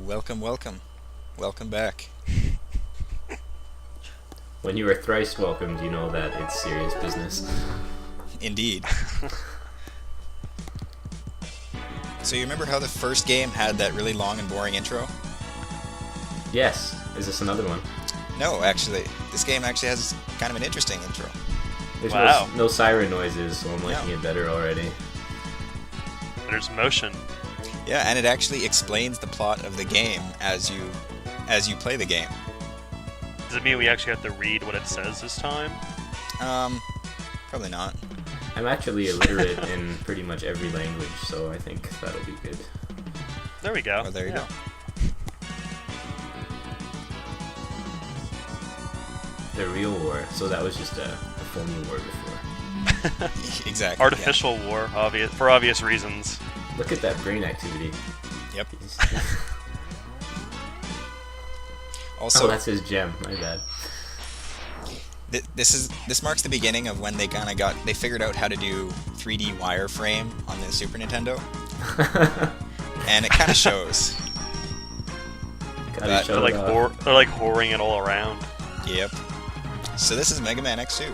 Welcome, welcome. Welcome back. When you are thrice welcomed, you know that it's serious business. Indeed. So you remember how the first game had that really long and boring intro? Yes. Is this another one? No, actually. This game actually has kind of an interesting intro. There's Wow. no siren noises, so I'm liking No. it better already. There's motion. Yeah, and it actually explains the plot of the game as you play the game. Does it mean we actually have to read what it says this time? Probably not. I'm actually illiterate in pretty much every language, so I think that'll be good. There we go. Oh, there you Yeah. The real war, so that was just a phony war before. go. Exactly. Artificial war, for obvious reasons. Look at that brain activity. Yeah. Yep. Oh, Also, that's his gem. My bad. this marks the beginning of when they figured out how to do 3D wireframe on the Super Nintendo, and it kind of shows. Gotta That- show it off. They're like whoring it all around. Yep. So this is Mega Man X2.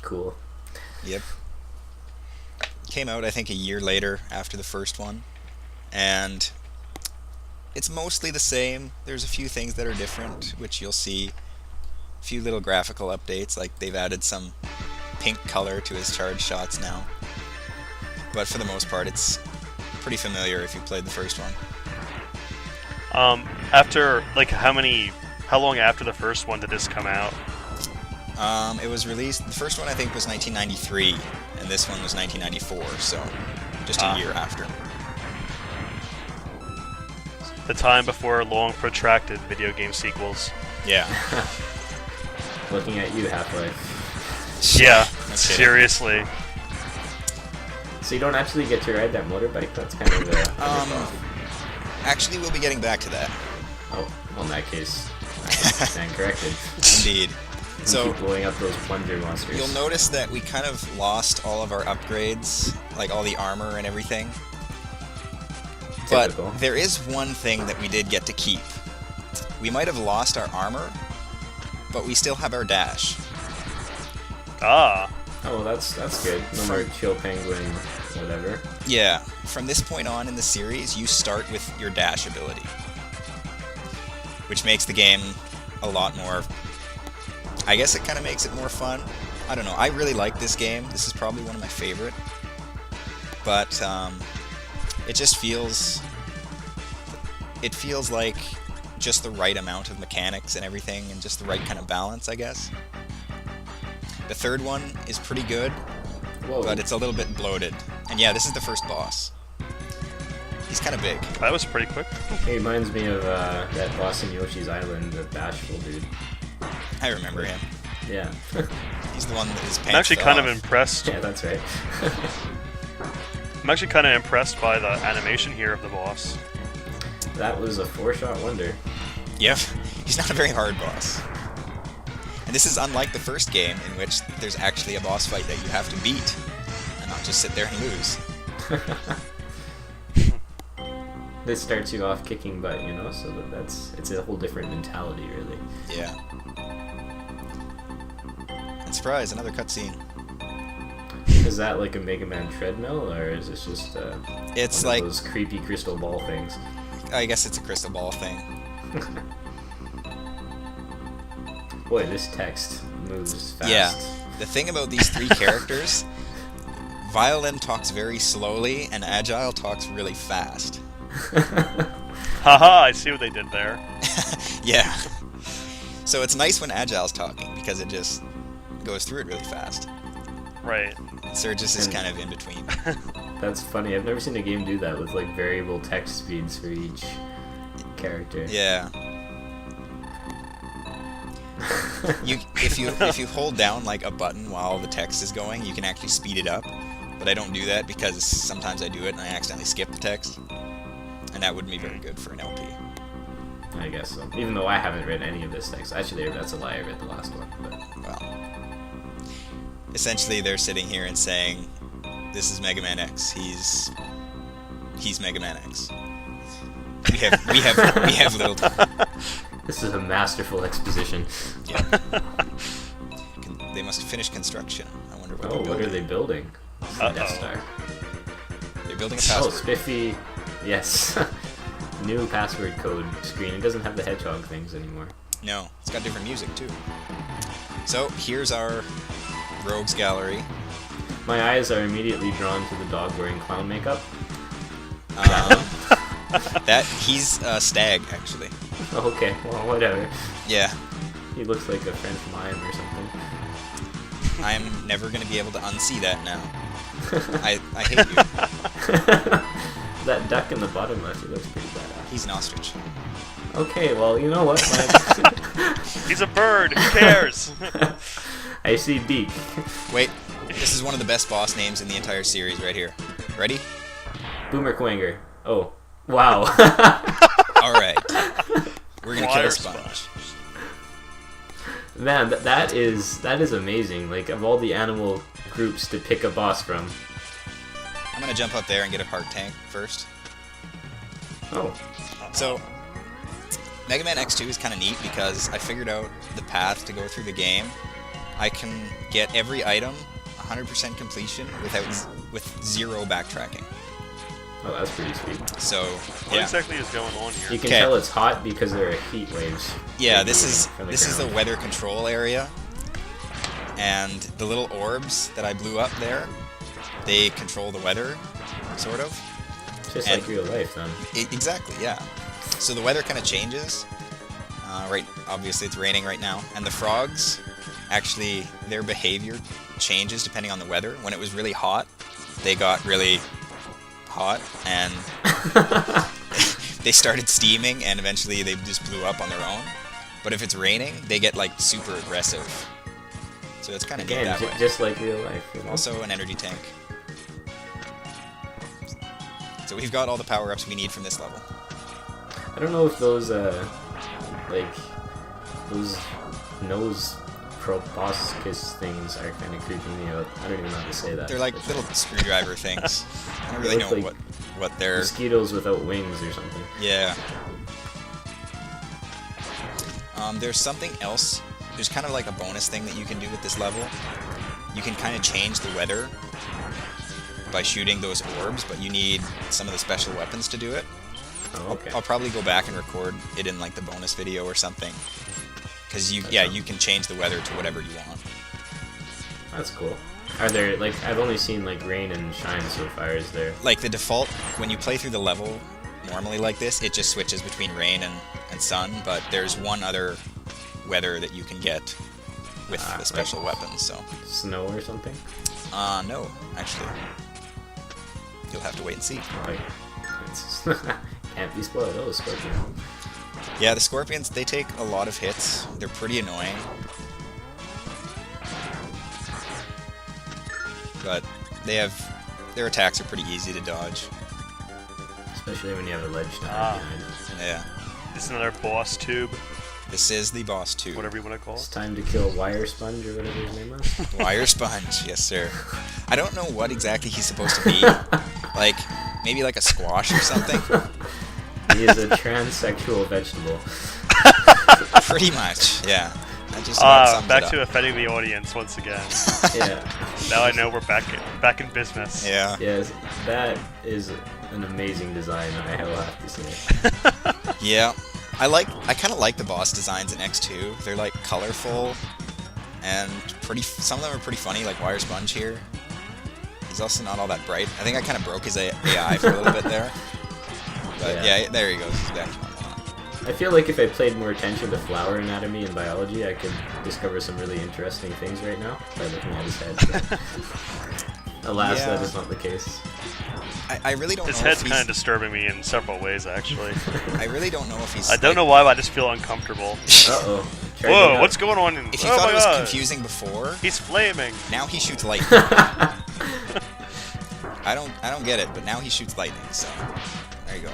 Cool. Yep. Came out, I think, a year later after the first one. And it's mostly the same. There's a few things that are different, which you'll see. A few little graphical updates, like they've added some pink color to his charge shots now. But for the most part, it's pretty familiar if you played the first one. After how long after the first one did this come out? It was released, the first one I think was 1993, and this one was 1994, so just a year after. The time before long protracted video game sequels. Yeah. Looking at you, Half-Life. Yeah, No kidding. seriously. So you don't actually get to ride that motorbike? That's kind of a... Actually, we'll be getting back to that. Oh, well, in that case, I stand corrected. Indeed. So, Keep blowing up those plunger monsters. you'll notice that we kind of lost all of our upgrades, like all the armor and everything. Typical. But there is one thing that we did get to keep. We might have lost our armor, but we still have our dash. Ah, Oh, well, that's good. No more chill penguin, whatever. Yeah, from this point on in the series, you start with your dash ability, which makes the game a lot more... I guess it kind of makes it more fun. I don't know, I really like this game. This is probably one of my favorite. But, it just feels... It feels like just the right amount of mechanics and everything, and just the right kind of balance, I guess. The third one is pretty good, Whoa. but it's a little bit bloated. And yeah, this is the first boss. He's kind of big. that was pretty quick. It reminds me of that boss in Yoshi's Island, the bashful dude. I remember him. Yeah. He's the one that his pants I'm actually fell kind of off. impressed. Yeah, that's right. I'm actually kind of impressed by the animation here of the boss. That was a 4-shot wonder. Yep, he's not a very hard boss. And this is unlike the first game, in which there's actually a boss fight that you have to beat, and not just sit there and lose. This starts you off kicking butt, you know, so it's a whole different mentality, really. Yeah. And surprise, another cutscene. Is that like a Mega Man treadmill, or is this just It's one like, of those creepy crystal ball things? I guess it's a crystal ball thing. Boy, this text moves fast. Yeah. The thing about these three characters, Violin talks very slowly, and Agile talks really fast. Haha, I see what they did there. Yeah. So it's nice when Agile's talking, because it just goes through it really fast. Right. Surges is And- kind of in between. That's funny. I've never seen a game do that with like variable text speeds for each character. Yeah. If you hold down like a button while the text is going, you can actually speed it up. But I don't do that because sometimes I do it and I accidentally skip the text, and that wouldn't be very good for an LP. I guess so. Even though I haven't read any of this text. Actually, that's a lie. I read the last one. But Well, essentially they're sitting here and saying, this is Mega Man X. He's he's Mega Man X. We have little. This is a masterful exposition. Yeah. They must finish construction. I wonder what. Oh, what are they building? Death Star. They're building a Oh, password. Spiffy. Yes. New password code screen. It doesn't have the hedgehog things anymore. No, it's got different music too. So here's our rogues gallery. My eyes are immediately drawn to the dog wearing clown makeup. That he's Stag actually. Okay, well, whatever. Yeah, He looks like a French mime or something. I'm never gonna be able to unsee that now. I hate you. That duck in the bottom left, he looks pretty badass. He's an ostrich. Okay, well, you know what? Mike? He's a bird. Who cares? I see beak. Wait, this is one of the best boss names in the entire series right here. Ready? Boomer Quanger. Oh, wow. All right. We're gonna kill Wire a sponge. Man, that is amazing. Like, of all the animal groups to pick a boss from. I'm gonna jump up there and get a heart tank first. Oh, So, Mega Man X2 is kind of neat because I figured out the path to go through the game. I can get every item 100% completion with zero backtracking. oh, that's pretty sweet. So, What yeah. exactly is going on You here? can Okay. tell it's hot because there are heat waves. Yeah, radiating this is from the ground. weather control area, and the little orbs that I blew up there, they control the weather, sort of. Just and- like real life, then. Exactly, yeah. So the weather kind of changes. Right, obviously it's raining right now, and the frogs, actually, their behavior changes depending on the weather. When it was really hot, they got really hot, and they started steaming, and eventually they just blew up on their own. But if it's raining, they get like super aggressive. So it's kind of neat Again, that way. just like real life. You know? Also an energy tank. So we've got all the power-ups we need from this level. I don't know if those, like, those nose proboscis things are kind of creeping me out. I don't even know how to say that. They're like But little screwdriver things. I don't really They know look like what they're... mosquitoes without wings or something. Yeah. There's something else. There's kind of like a bonus thing that you can do with this level. You can kind of change the weather by shooting those orbs, but you need some of the special weapons to do it. Oh, okay. I'll probably go back and record it in like the bonus video or something. Because you can change the weather to whatever you want. That's cool. Are there, like, I've only seen, like, rain and shine so far. Is there... Like the default, when you play through the level normally like this, it just switches between rain and sun, but there's one other weather that you can get with the special weapons, so... Snow or something? No, actually. You'll have to wait and see. Like, it's can't be spoiled. Oh, Scorpion. Yeah, the Scorpions, they take a lot of hits. They're pretty annoying. But their attacks are pretty easy to dodge. Especially when you have a ledge to Ah. hide behind. Yeah. This is another boss tube, This is the boss too. whatever you want to call It's it. time to kill Wire Sponge or whatever his name was. Wire Sponge, yes sir. I don't know what exactly he's supposed to be. Like, maybe like a squash or something? He is a transsexual vegetable. Pretty much, yeah. That just about sums Back it to up. offending the audience once again. Yeah. Now I know we're back in business. Yeah. Yes, that is an amazing design, I will have to say. Yeah. I kind of like the boss designs in X2. They're like colorful and pretty. Some of them are pretty funny, like Wire Sponge here. He's also not all that bright. I think I kind of broke his AI for a little bit there. But yeah, there he goes. He's back. I feel like if I paid more attention to flower anatomy and biology, I could discover some really interesting things right now by looking at his head. But alas, Yeah. that is not the case. I really don't His know head's if kind of he's... disturbing me in several ways, actually. I really don't know if he's... I don't know why, but I just feel uncomfortable. Uh-oh. Whoa, what's going on? If you Oh thought my it was God. confusing before, He's flaming. now he shoots lightning. I don't get it, but now he shoots lightning, so... There you go.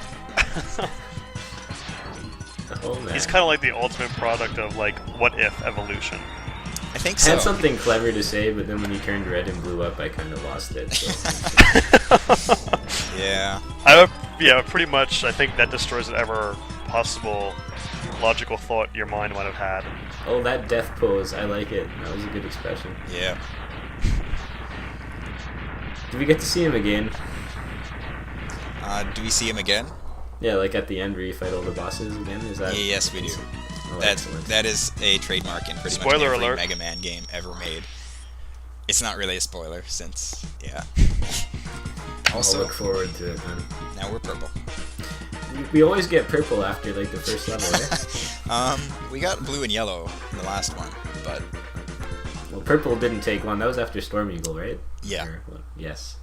Oh, man. He's kind of like the ultimate product of, like, what if evolution. I think I so. had something clever to say, but then when he turned red and blew up, I kind of lost it. So. Yeah. Yeah, pretty much. I think that destroys whatever possible logical thought your mind might have had. Oh, that death pose. I like it. That was a good expression. Yeah. Do we get to see him again? Do we see him again? Yeah, like at the end where you fight all the bosses again? Is that? Yes, we do. Oh, excellent. That is a trademark in pretty Spoiler much every alert. Mega Man game ever made. It's not really a spoiler since, yeah. I'll Also, look forward to it, man. now we're purple. We always get purple after like the first level, right? We got blue and yellow in the last one, but Well, purple didn't take long. That was after Storm Eagle, right? yeah. Yes.